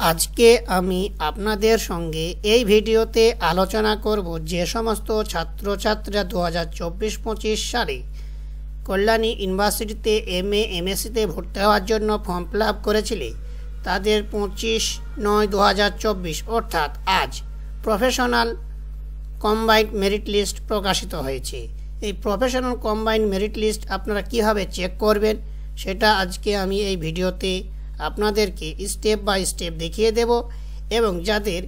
আজকে আমি আপনাদের সঙ্গে এই ভিডিওতে আলোচনা করব যে সমস্ত ছাত্রছাত্রীরা 2024-25 সালে কল্যাণী ইউনিভার্সিটিতে এমএ এমএসসিতে ভর্তি হওয়ার জন্য ফর্ম ফিল আপ করেছিলে তাদের 25/9/2024 অর্থাৎ আজ প্রফেশনাল কম্বাইন্ড মেরিট লিস্ট প্রকাশিত হয়েছে। এই প্রফেশনাল কম্বাইন্ড মেরিট লিস্ট আপনারা কিভাবে চেক করবেন সেটা আজকে আমি এই ভিডিওতে আপনাদেরকে স্টেপ বাই স্টেপ দেখিয়ে দেব এবং যাদের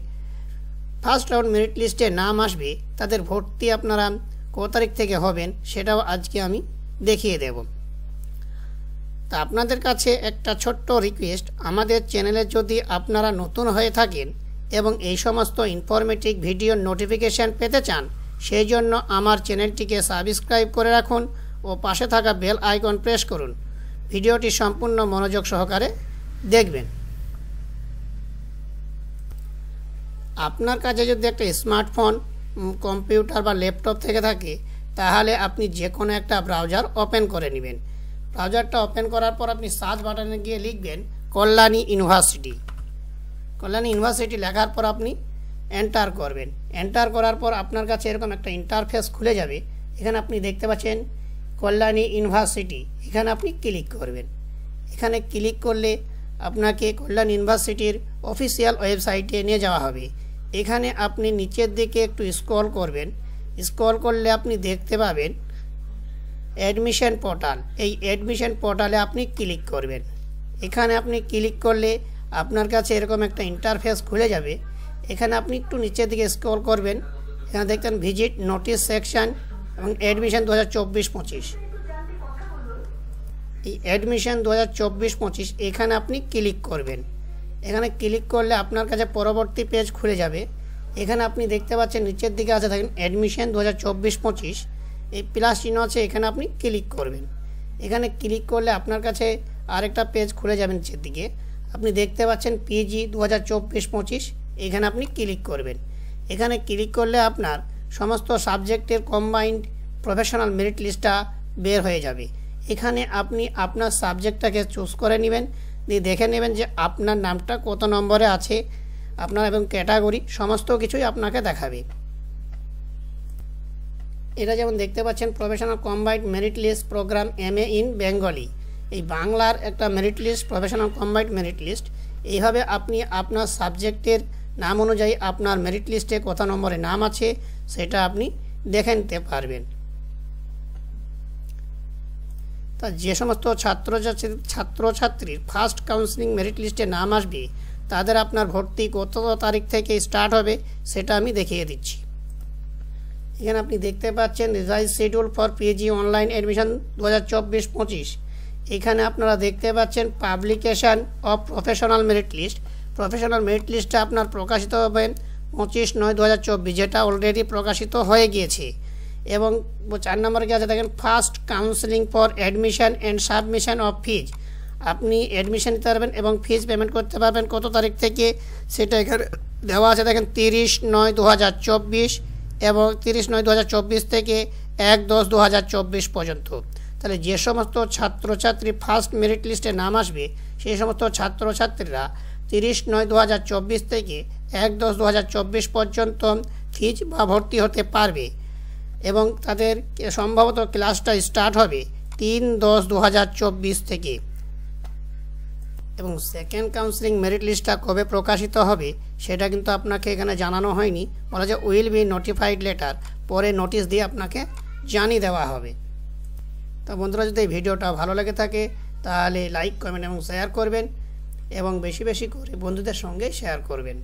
ফার্স্ট রাউন্ড মেরিট লিস্টে নাম আসবে তাদের ভর্তি আপনারা কত তারিখ থেকে হবেন সেটাও আজকে আমি দেখিয়ে দেব। তা আপনাদের কাছে একটা ছোট্ট রিকোয়েস্ট, আমাদের চ্যানেলে যদি আপনারা নতুন হয়ে থাকেন এবং এই সমস্ত ইনফরমেটিভ ভিডিওর নোটিফিকেশান পেতে চান সেই জন্য আমার চ্যানেলটিকে সাবস্ক্রাইব করে রাখুন ও পাশে থাকা বেল আইকন প্রেস করুন। ভিডিওটি সম্পূর্ণ মনোযোগ সহকারে দেখবেন। আপনার কাছে যদি একটা স্মার্টফোন, কম্পিউটার বা ল্যাপটপ থেকে থাকে তাহলে আপনি যে কোনো একটা ব্রাউজার ওপেন করে নেবেন। ব্রাউজারটা ওপেন করার পর আপনি সার্চ বাটনে গিয়ে লিখবেন কল্যাণী ইউনিভার্সিটি। কল্যাণী ইউনিভার্সিটি লেখার পর আপনি এন্টার করবেন। এন্টার করার পর আপনার কাছে এরকম একটা ইন্টারফেস খুলে যাবে। এখানে আপনি দেখতে পাচ্ছেন কল্যাণী ইউনিভার্সিটি, এখানে আপনি ক্লিক করবেন। এখানে ক্লিক করলে আপনাকে কল্যাণী ইউনিভার্সিটির অফিসিয়াল ওয়েবসাইটে নিয়ে যাওয়া হবে। এখানে আপনি নিচের দিকে একটু স্ক্রল করবেন। স্ক্রল করলে আপনি দেখতে পাবেন অ্যাডমিশন পোর্টাল। এই অ্যাডমিশন পোর্টালে আপনি ক্লিক করবেন। এখানে আপনি ক্লিক করলে আপনার কাছে এরকম একটা ইন্টারফেস খুলে যাবে। এখানে আপনি একটু নিচের দিকে স্ক্রল করবেন। এখানে দেখতেন ভিজিট নোটিশ সেকশন এবং অ্যাডমিশন 2024-25। এই অ্যাডমিশন 2024-25 এখানে আপনি ক্লিক করবেন। এখানে ক্লিক করলে আপনার কাছে পরবর্তী পেজ খুলে যাবে। এখানে আপনি দেখতে পাচ্ছেন নিচের দিকে আছে দেখেন অ্যাডমিশন 2024-25, এই প্লাস চিহ্ন আছে, এখানে আপনি ক্লিক করবেন। এখানে ক্লিক করলে আপনার কাছে আরেকটা পেজ খুলে যাবে নিচের দিকে। আপনি দেখতে পাচ্ছেন পিজি 2024-25, এখানে আপনি ক্লিক করবেন। এখানে ক্লিক করলে আপনার সমস্ত সাবজেক্টের কম্বাইন্ড প্রফেশনাল মেরিট লিস্টটা বের হয়ে যাবে। এখানে আপনি আপনার সাবজেক্টটাকে চুজ করে নেবেন, দিয়ে দেখে নেবেন যে আপনার নামটা কত নম্বরে আছে, আপনার এবং ক্যাটাগরি সমস্ত কিছুই আপনাকে দেখাবে। এটা যেমন দেখতে পাচ্ছেন professional combined merit list program MA in Bengali, এই বাংলার একটা merit list, professional combined merit list. এইভাবে আপনি আপনার সাবজেক্টের নাম অনুযায়ী আপনার মেরিট লিস্টে কত নম্বরে নাম আছে সেটা আপনি দেখে নিতে পারবেন। তা যে সমস্ত ছাত্রছাত্রীর ফার্স্ট কাউন্সিলিং মেরিট লিস্টে নাম আসবে তাদের আপনার ভর্তি কত তারিখ থেকে স্টার্ট হবে সেটা আমি দেখিয়ে দিচ্ছি। এখানে আপনি দেখতে পাচ্ছেন revise schedule for PG online admission 2024-25। এখানে আপনারা দেখতে পাচ্ছেন publication of professional merit list. Professional merit লিস্টটা আপনার প্রকাশিত হবে 25/9/2024, যেটা অলরেডি প্রকাশিত হয়ে গিয়েছে। এবং 4 নম্বরে কি আছে দেখেন first counselling for admission and submission of fees. আপনি অ্যাডমিশন নিতে পারবেন এবং ফিজ পেমেন্ট করতে পারবেন কত তারিখ থেকে সেটা এখানে দেওয়া আছে দেখেন 30/9/2024 এবং 30/9/2024 থেকে 1/10/2024 পর্যন্ত। তাহলে যে সমস্ত ছাত্রছাত্রী ফার্স্ট মেরিট লিস্টে নাম আসবে সেই সমস্ত ছাত্রছাত্রীরা 30/9/2024 থেকে 1/10/2024 পর্যন্ত ফিজ বা ভর্তি হতে পারবে এবং তাদের সম্ভবত ক্লাসটা স্টার্ট হবে 3/10/2024 থেকে। এবং সেকেন্ড কাউন্সিলিং মেরিট লিস্টটা কবে প্রকাশিত হবে সেটা কিন্তু আপনাকে এখানে জানানো হয়নি, বলা যায় উইল বি নোটিফাইড লেটার, পরে নোটিশ দিয়ে আপনাকে জানিয়ে দেওয়া হবে। তো বন্ধুরা, যদি এই ভিডিওটা ভালো লেগে থাকে তাহলে লাইক, কমেন্ট এবং শেয়ার করবেন এবং বেশি বেশি করে বন্ধুদের সঙ্গে শেয়ার করবেন।